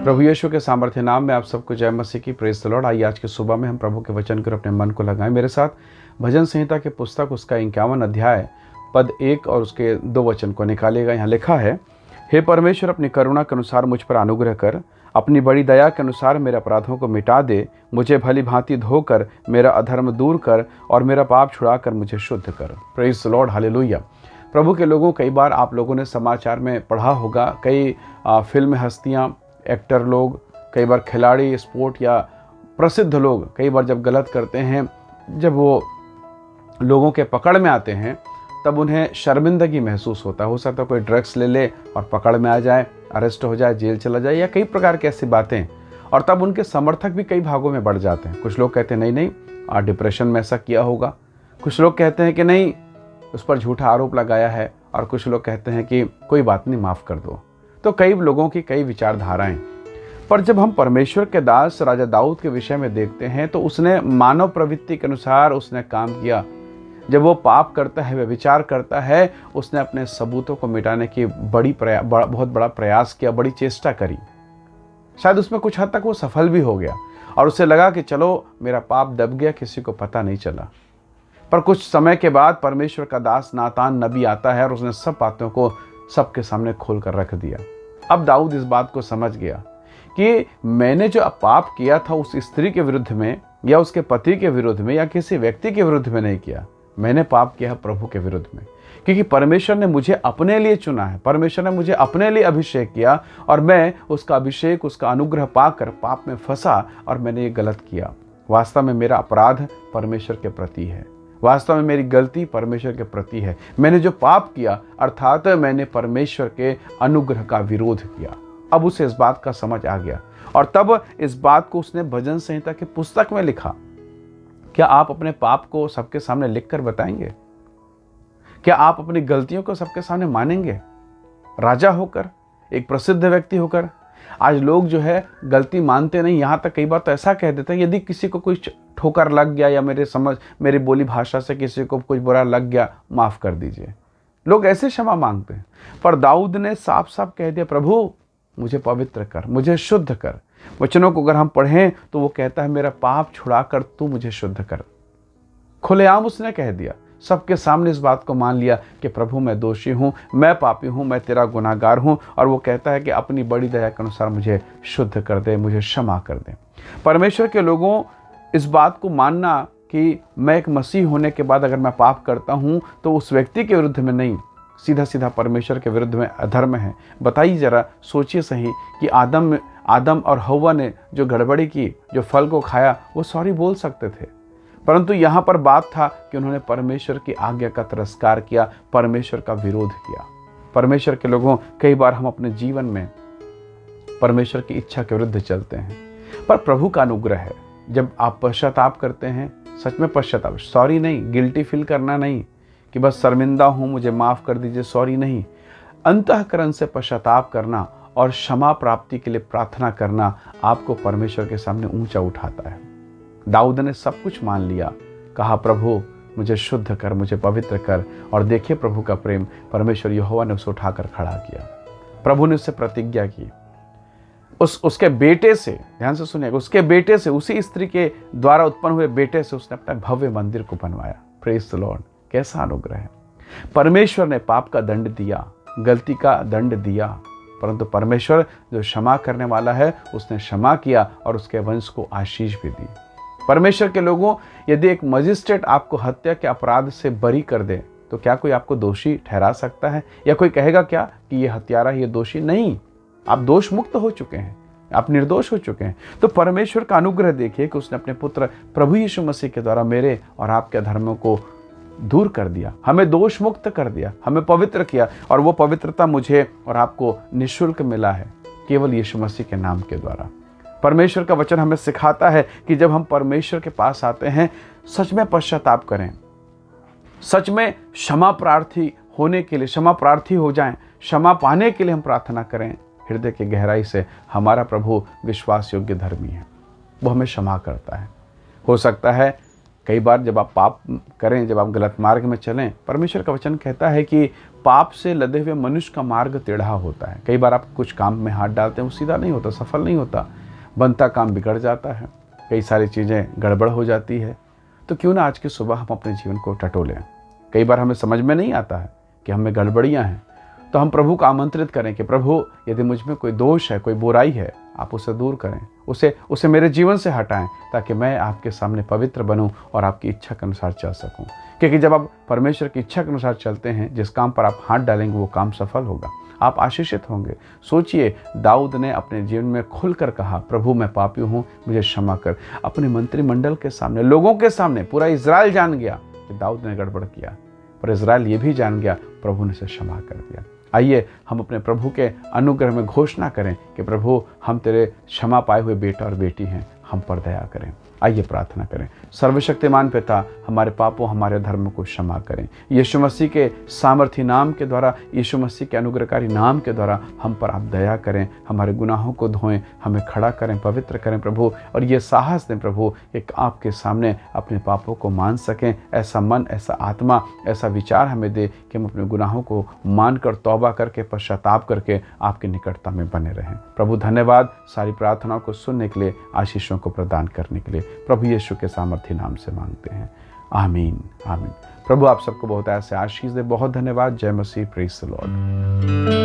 प्रभु यीशु के सामर्थ्य नाम में आप सबको जय मसीह की। Praise the Lord. आइए आज की सुबह में हम प्रभु के वचन को अपने मन को लगाएं। मेरे साथ भजन संहिता के पुस्तक उसका 51 अध्याय पद 1 और उसके 2 वचन को निकालिएगा। यहाँ लिखा है, हे परमेश्वर, अपनी करुणा के अनुसार मुझ पर अनुग्रह कर, अपनी बड़ी दया के अनुसार मेरे अपराधों को मिटा दे, मुझे भली भांति धोकर मेरा अधर्म दूर कर और मेरा पाप छुड़ा कर मुझे शुद्ध कर। Praise the Lord, hallelujah. प्रभु के लोगों, कई बार आप लोगों ने समाचार में पढ़ा होगा, कई फिल्म हस्तियाँ, एक्टर लोग, कई बार खिलाड़ी, स्पोर्ट या प्रसिद्ध लोग कई बार जब गलत करते हैं, जब वो लोगों के पकड़ में आते हैं, तब उन्हें शर्मिंदगी महसूस होता है। हो सकता है कोई ड्रग्स ले ले और पकड़ में आ जाए, अरेस्ट हो जाए, जेल चला जाए, या कई प्रकार की ऐसी बातें। और तब उनके समर्थक भी कई भागों में बढ़ जाते हैं। कुछ लोग कहते हैं नहीं डिप्रेशन में ऐसा किया होगा। कुछ लोग कहते हैं कि नहीं, उस पर झूठा आरोप लगाया है। और कुछ लोग कहते हैं कि कोई बात नहीं, माफ़ कर दो। तो कई लोगों की कई विचारधाराएं। पर जब हम परमेश्वर के दास राजा दाऊद के विषय में देखते हैं, तो उसने मानव प्रवृत्ति के अनुसार उसने काम किया। जब वो पाप करता है, वह विचार करता है, उसने अपने सबूतों को मिटाने की बहुत बड़ा प्रयास किया, बड़ी चेष्टा करी। शायद उसमें कुछ हद तक वो सफल भी हो गया और उसे लगा कि चलो मेरा पाप दब गया, किसी को पता नहीं चला। पर कुछ समय के बाद परमेश्वर का दास नातान नबी आता है और उसने सब बातों को सबके सामने खोल कर रख दिया। अब दाऊद इस बात को समझ गया कि मैंने जो पाप किया था उस स्त्री के विरुद्ध में या उसके पति के विरुद्ध में या किसी व्यक्ति के विरुद्ध में नहीं किया। मैंने पाप किया प्रभु के विरुद्ध में, क्योंकि परमेश्वर ने मुझे अपने लिए चुना है। परमेश्वर ने मुझे अपने लिए अभिषेक किया और मैं उसका अभिषेक, उसका अनुग्रह पाकर पाप में फंसा और मैंने ये गलत किया। वास्तव में मेरा अपराध परमेश्वर के प्रति है। वास्तव में मेरी गलती परमेश्वर के प्रति है। मैंने जो पाप किया, अर्थात मैंने परमेश्वर के अनुग्रह का विरोध किया। अब उसे इस बात का समझ आ गया और तब इस बात को उसने भजन संहिता की पुस्तक में लिखा। क्या आप अपने पाप को सबके सामने लिखकर बताएंगे? क्या आप अपनी गलतियों को सबके सामने मानेंगे? राजा होकर, एक प्रसिद्ध व्यक्ति होकर। आज लोग जो है गलती मानते नहीं, यहाँ तक कई बार तो ऐसा कह देते हैं, यदि किसी को कुछ ठोकर लग गया या मेरी बोली भाषा से किसी को कुछ बुरा लग गया, माफ़ कर दीजिए। लोग ऐसे क्षमा मांगते हैं। पर दाऊद ने साफ साफ कह दिया, प्रभु मुझे पवित्र कर, मुझे शुद्ध कर। वचनों को अगर हम पढ़ें तो वो कहता है, मेरा पाप छुड़ा कर तू मुझे शुद्ध कर। खुलेआम उसने कह दिया, सबके सामने इस बात को मान लिया कि प्रभु मैं दोषी हूँ, मैं पापी हूँ, मैं तेरा गुनाहगार हूँ। और वो कहता है कि अपनी बड़ी दया के अनुसार मुझे शुद्ध कर दे, मुझे क्षमा कर दे। परमेश्वर के लोगों, इस बात को मानना कि मैं एक मसीह होने के बाद अगर मैं पाप करता हूँ तो उस व्यक्ति के विरुद्ध में नहीं, सीधा सीधा परमेश्वर के विरुद्ध में अधर्म है। बताइए जरा, सोचिए सही कि आदम और हव्वा ने जो गड़बड़ी की, जो फल को खाया, वो सॉरी बोल सकते थे। परंतु यहाँ पर बात था कि उन्होंने परमेश्वर की आज्ञा का तिरस्कार किया, परमेश्वर का विरोध किया। परमेश्वर के लोगों, कई बार हम अपने जीवन में परमेश्वर की इच्छा के विरुद्ध चलते हैं। पर प्रभु का अनुग्रह है, जब आप पश्चाताप करते हैं, सच में पश्चाताप, सॉरी नहीं, गिल्टी फील करना नहीं कि बस शर्मिंदा हूँ, मुझे माफ़ कर दीजिए, सॉरी नहीं। अंतःकरण से पश्चाताप करना और क्षमा प्राप्ति के लिए प्रार्थना करना आपको परमेश्वर के सामने ऊंचा उठाता है। दाऊद ने सब कुछ मान लिया, कहा प्रभु मुझे शुद्ध कर, मुझे पवित्र कर। और देखिए प्रभु का प्रेम, परमेश्वर यहोवा ने उसे उठाकर खड़ा किया। प्रभु ने उससे प्रतिज्ञा की, उसके बेटे से, ध्यान से सुनिएगा, उसके बेटे से, उसी स्त्री के द्वारा उत्पन्न हुए बेटे से उसने अपना भव्य मंदिर को बनवाया। Praise the Lord. कैसा अनुग्रह है। परमेश्वर ने पाप का दंड दिया, गलती का दंड दिया, परंतु परमेश्वर जो क्षमा करने वाला है, उसने क्षमा किया और उसके वंश को आशीष भी दी। परमेश्वर के लोगों, यदि एक मजिस्ट्रेट आपको हत्या के अपराध से बरी कर दे, तो क्या कोई आपको दोषी ठहरा सकता है? या कोई कहेगा क्या कि ये हत्यारा, ये दोषी? नहीं, आप दोष मुक्त हो चुके हैं, आप निर्दोष हो चुके हैं। तो परमेश्वर का अनुग्रह देखिए कि उसने अपने पुत्र प्रभु यीशु मसीह के द्वारा मेरे और आपके धर्मों को दूर कर दिया, हमें दोष मुक्त कर दिया, हमें पवित्र किया। और वो पवित्रता मुझे और आपको निःशुल्क मिला है, केवल यीशु मसीह के नाम के द्वारा। परमेश्वर का वचन हमें सिखाता है कि जब हम परमेश्वर के पास आते हैं, सच में पश्चाताप करें, सच में क्षमा प्रार्थी होने के लिए, क्षमा प्रार्थी हो जाएं, क्षमा पाने के लिए हम प्रार्थना करें हृदय की गहराई से। हमारा प्रभु विश्वास योग्य धर्मी है, वो हमें क्षमा करता है। हो सकता है कई बार जब आप पाप करें, जब आप गलत मार्ग में चलें, परमेश्वर का वचन कहता है कि पाप से लदे हुए मनुष्य का मार्ग टेढ़ा होता है। कई बार आप कुछ काम में हाथ डालते हैं, वो सीधा नहीं होता, सफल नहीं होता, बनता काम बिगड़ जाता है, कई सारी चीज़ें गड़बड़ हो जाती है। तो क्यों ना आज की सुबह हम अपने जीवन को टटोलें। कई बार हमें समझ में नहीं आता है कि हमें गड़बड़ियाँ हैं, तो हम प्रभु को आमंत्रित करें कि प्रभु यदि मुझ में कोई दोष है, कोई बुराई है, आप उसे दूर करें, उसे मेरे जीवन से हटाएं, ताकि मैं आपके सामने पवित्र बनूं और आपकी इच्छा के अनुसार चल सकूं। क्योंकि जब आप परमेश्वर की इच्छा के अनुसार चलते हैं, जिस काम पर आप हाथ डालेंगे वो काम सफल होगा, आप आशीषित होंगे। सोचिए, दाऊद ने अपने जीवन में खुलकर कहा, प्रभु मैं पापी हूँ, मुझे क्षमा कर। अपने मंत्रिमंडल के सामने, लोगों के सामने, पूरा इजराइल जान गया कि दाऊद ने गड़बड़ किया, पर इजराइल ये भी जान गया प्रभु ने उसे क्षमा कर दिया। आइए हम अपने प्रभु के अनुग्रह में घोषणा करें कि प्रभु हम तेरे क्षमा पाए हुए बेटा और बेटी हैं, हम पर दया करें। आइए प्रार्थना करें। सर्वशक्तिमान पिता, हमारे पापों, हमारे धर्मों को क्षमा करें। यीशु मसीह के सामर्थी नाम के द्वारा, यीशु मसीह के अनुग्रहकारी नाम के द्वारा हम पर आप दया करें, हमारे गुनाहों को धोएं, हमें खड़ा करें, पवित्र करें प्रभु, और ये साहस दें प्रभु एक आपके सामने अपने पापों को मान सकें। ऐसा मन, ऐसा आत्मा, ऐसा विचार हमें दे कि हम अपने गुनाहों को मानकर, तौबा करके, पश्चाताप करके आपकी निकटता में बने रहें। प्रभु धन्यवाद सारी प्रार्थनाओं को सुनने के लिए, आशीषों को प्रदान करने के लिए प्रभु यीशु के सामर्थी नाम से मांगते हैं, आमीन आमीन। प्रभु आप सबको बहुत ऐसे आशीष दे। बहुत धन्यवाद। जय मसीह। Praise the Lord.